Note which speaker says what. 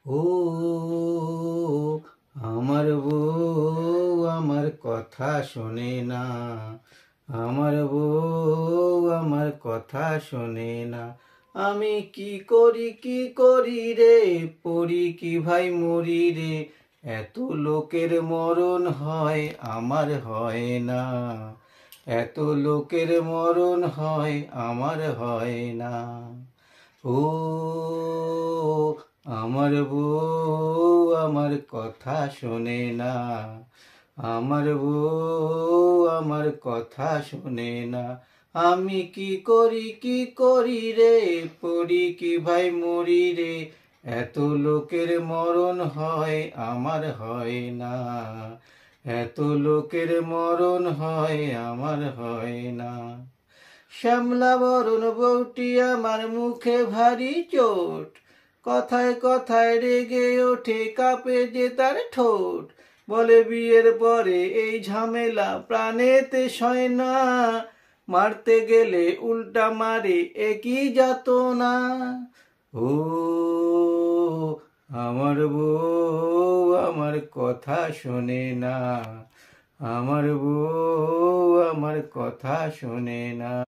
Speaker 1: ও আমার বউ আমার কথা শোনে না, আমার বউ আমার কথা শোনে না। আমি কি করি রে, পড়ি কি ভাই মরি রে। এত লোকের মরণ হয় আমার হয় না, এত লোকের মরণ হয় আমার হয় না। ও আমার বউ আমার কথা শোনে না, আমার বউ আমার কথা শোনে না। আমি কি করি রে, পড়ি কি ভাই মরি রে। এত লোকের মরণ হয় আমার হয় না, এত লোকের মরণ হয় আমার হয় না। শ্যামলা বরণ বউটি আমার মুখে ভারী চোট, কথায় কথায় রেগে ওঠে কাঁপে যে তার ঠোঁট। বলে বিয়ের পরে এই ঝামেলা প্রাণেতে সয় না, মারতে গেলে উল্টা মারে একই যাতনা। ও আমার বউ আমার কথা শোনে না, আমার বউ আমার কথা শোনে না।